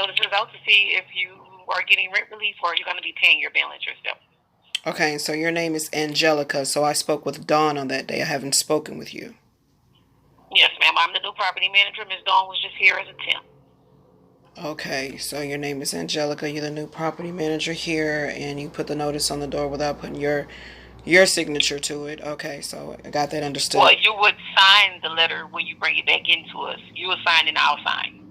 notices out to see if you are getting rent relief or you're going to be paying your balance yourself. Okay, so your name is Angelica. So I spoke with Dawn on that day. I haven't spoken with you. Yes, ma'am. I'm the new property manager. Ms. Dawn was just here as a temp. Okay, so your name is Angelica. You're the new property manager here, and you put the notice on the door without putting your signature to it. Okay, so I got that understood. Well, you would sign the letter when you bring it back into us. You would sign and I'll sign.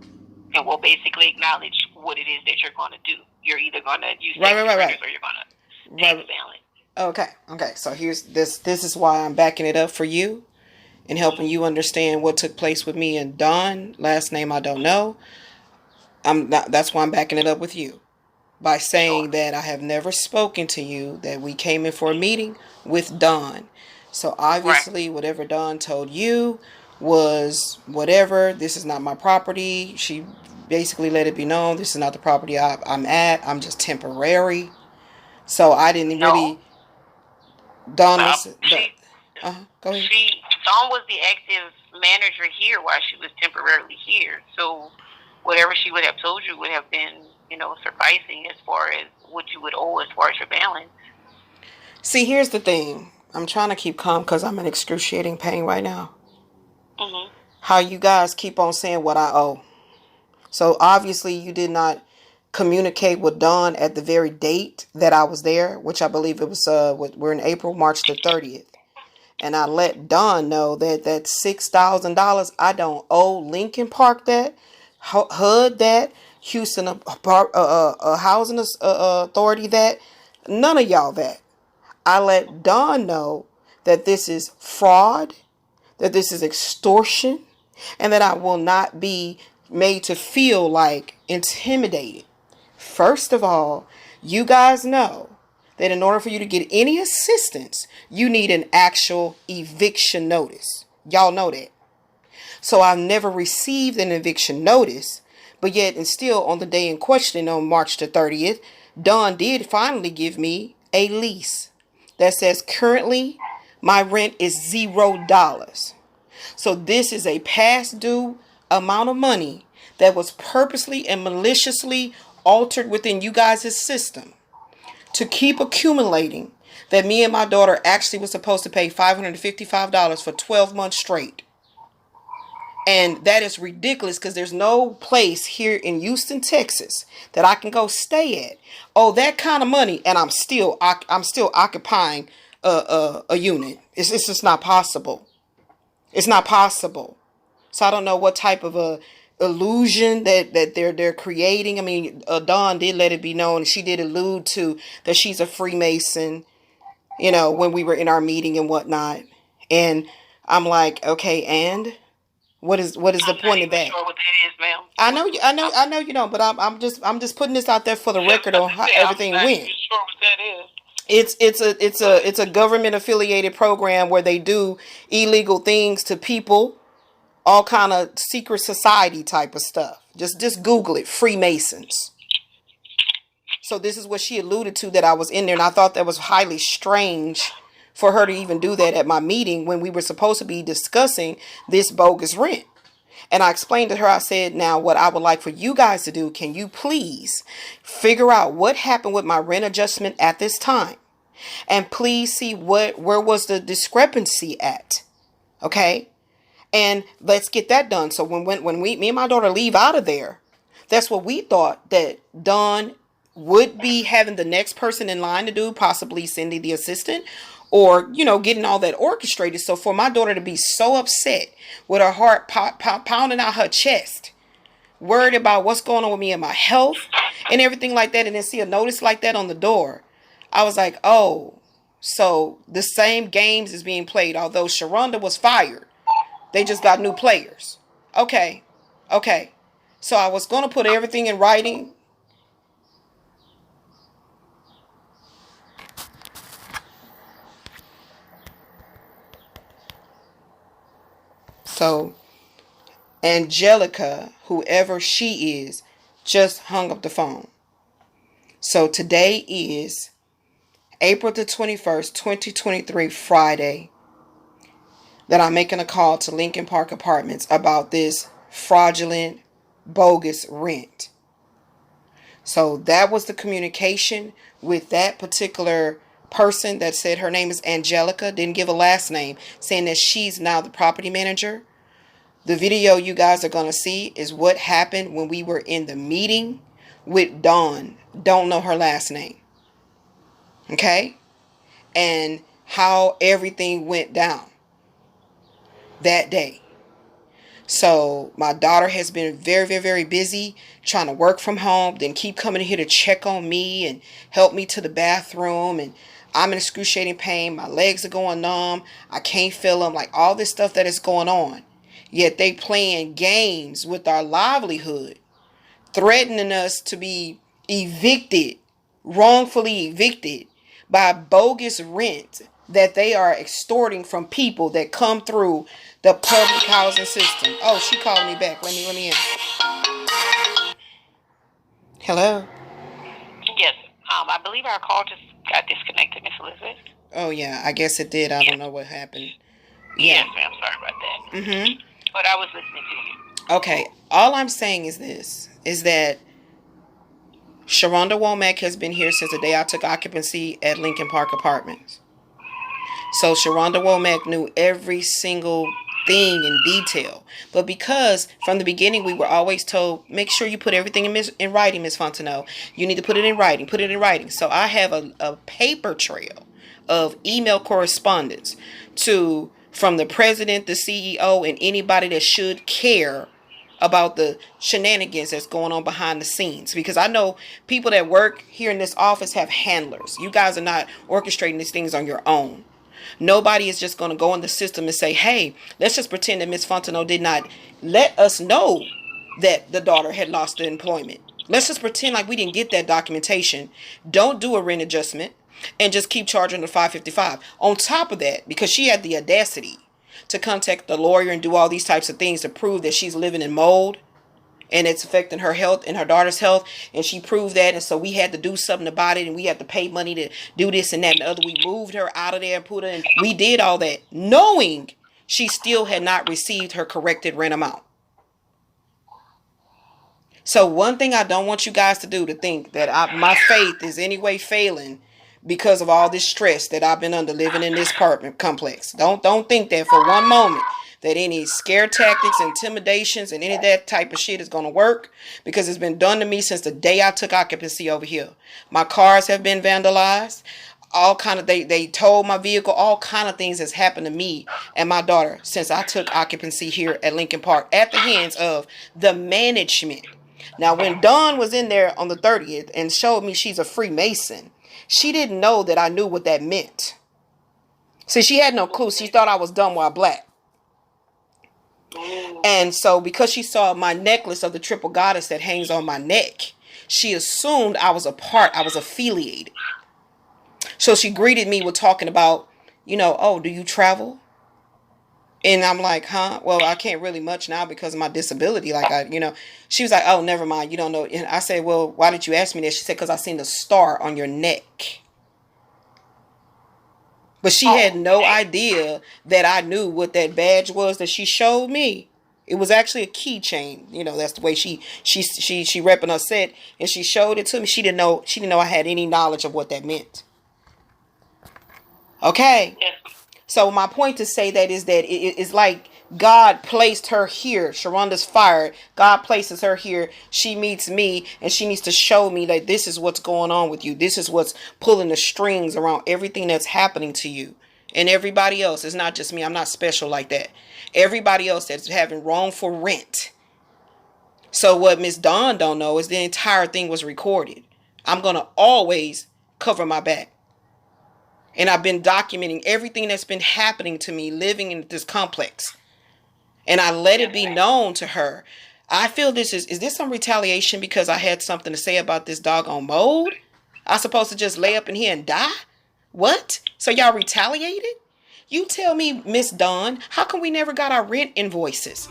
And we'll basically acknowledge what it is that you're going to do. You're either going to use right, or you're going to pay the balance. Okay. So here's this. This is why I'm backing it up for you and helping you understand what took place with me and Dawn. Last name I don't know. That's why I'm backing it up with you by saying that I have never spoken to you, that we came in for a meeting with Dawn. So obviously, whatever Dawn told you was whatever. This is not my property. She basically let it be known this is not the property I'm at. I'm just temporary. So I didn't really. Dawn was. Go ahead. Dawn was the active manager here while she was temporarily here. So whatever she would have told you would have been, sufficing as far as what you would owe as far as your balance. See, here's the thing. I'm trying to keep calm because I'm in excruciating pain right now. Mm-hmm. How you guys keep on saying what I owe. So obviously you did not communicate with Dawn at the very date that I was there, which I believe it was, we're in April, March the 30th. And I let Dawn know that $6,000 I don't owe Lincoln Park that, HUD that, Houston Housing Authority that, none of y'all that. I let Dawn know that this is fraud, that this is extortion, and that I will not be made to feel like intimidated. First of all, you guys know that in order for you to get any assistance, you need an actual eviction notice. Y'all know that. So I've never received an eviction notice, but yet and still on the day in question on March the 30th, Dawn did finally give me a lease that says currently my rent is $0. So this is a past due amount of money that was purposely and maliciously altered within you guys' system to keep accumulating, that me and my daughter actually was supposed to pay $555 for 12 months straight. And that is ridiculous because there's no place here in Houston, Texas that I can go stay at. Oh, that kind of money, and I'm still occupying a unit. It's just not possible. It's not possible. So I don't know what type of a illusion that they're creating. I mean, Dawn did let it be known. She did allude to that she's a Freemason, when we were in our meeting and whatnot. And I'm like, okay, and what is the point of that? Sure what that is, ma'am. I know you don't, but I'm just putting this out there for the record on how everything went. Sure what that is. It's a government affiliated program where they do illegal things to people, all kind of secret society type of stuff. Just Google it, Freemasons. So this is what she alluded to, that I was in there, and I thought that was highly strange for her to even do that at my meeting when we were supposed to be discussing this bogus rent. And I explained to her, I said, now what I would like for you guys to do, can you please figure out what happened with my rent adjustment at this time? And please see where was the discrepancy at. Okay? And let's get that done. So when me and my daughter leave out of there, that's what we thought that Dawn would be having the next person in line to do, possibly Cindy, the assistant, or, getting all that orchestrated. So for my daughter to be so upset with her heart pounding out her chest, worried about what's going on with me and my health and everything like that, and then see a notice like that on the door, I was like, oh, so the same games is being played. Although Sharonda was fired, they just got new players. Okay. So I was going to put everything in writing. So Angelica, whoever she is, just hung up the phone. So today is April the 21st, 2023, Friday, that I'm making a call to Lincoln Park Apartments about this fraudulent, bogus rent. So that was the communication with that particular person that said her name is Angelica, didn't give a last name, saying that she's now the property manager. The video you guys are going to see is what happened when we were in the meeting with Dawn. Don't know her last name. Okay? And how everything went down that day. So my daughter has been very, very, very busy trying to work from home, then keep coming here to check on me and help me to the bathroom. And I'm in excruciating pain. My legs are going numb. I can't feel them. Like all this stuff that is going on. Yet they playing games with our livelihood, threatening us to be evicted, wrongfully evicted by bogus rent that they are extorting from people that come through the public housing system. Oh, she called me back. Let me in. Hello. Yes. I believe our call just got disconnected, Miss Elizabeth. Oh yeah, I guess it did. I don't know what happened. Yeah. Yes, ma'am. Sorry about that. Mm-hmm. But I was listening to you. Okay. All I'm saying is this: is that Sharonda Womack has been here since the day I took occupancy at Lincoln Park Apartments. So Sharonda Womack knew every single thing in detail. But because from the beginning we were always told, make sure you put everything in writing, Ms. Fontenot. You need to put it in writing. Put it in writing. So I have a paper trail of email correspondence from the president, the CEO, and anybody that should care about the shenanigans that's going on behind the scenes. Because I know people that work here in this office have handlers. You guys are not orchestrating these things on your own. Nobody is just going to go in the system and say, hey, let's just pretend that Ms. Fontenot did not let us know that the daughter had lost the employment. Let's just pretend like we didn't get that documentation. Don't do a rent adjustment and just keep charging the $555. On top of that, because she had the audacity to contact the lawyer and do all these types of things to prove that she's living in mold and it's affecting her health and her daughter's health, and she proved that, and so we had to do something about it, and we had to pay money to do this and that and the other. We moved her out of there and put her in. We did all that knowing she still had not received her corrected rent amount. So one thing I don't want you guys to do, to think that my faith is anyway failing because of all this stress that I've been under living in this apartment complex. Don't think that for one moment that any scare tactics, intimidations, and any of that type of shit is going to work, because it's been done to me since the day I took occupancy over here. My cars have been vandalized. All kind of, they towed my vehicle. All kind of things has happened to me and my daughter since I took occupancy here at Lincoln Park at the hands of the management. Now, when Dawn was in there on the 30th and showed me she's a Freemason, she didn't know that I knew what that meant. See, she had no clue. She thought I was dumb while black. And so because she saw my necklace of the triple goddess that hangs on my neck, she assumed I was I was affiliated. So she greeted me with talking about, oh, do you travel? And I'm like, huh? Well, I can't really much now because of my disability. She was like, oh, never mind. You don't know. And I said, well, why did you ask me that? She said, because I seen the star on your neck. But she had no idea that I knew what that badge was that she showed me. It was actually a keychain. That's the way she repping her set, and she showed it to me. She didn't know I had any knowledge of what that meant. Okay. So my point to say that is that it's like God placed her here. Sharonda's fired. God places her here. She meets me, and she needs to show me that this is what's going on with you. This is what's pulling the strings around everything that's happening to you and everybody else. It's not just me. I'm not special like that. Everybody else that's having wrongful rent. So what Miss Dawn don't know is the entire thing was recorded. I'm going to always cover my back. And I've been documenting everything that's been happening to me living in this complex. And I let it be known to her. I feel is this some retaliation because I had something to say about this doggone mold? I supposed to just lay up in here and die? What? So y'all retaliated? You tell me, Miss Dawn, how come we never got our rent invoices?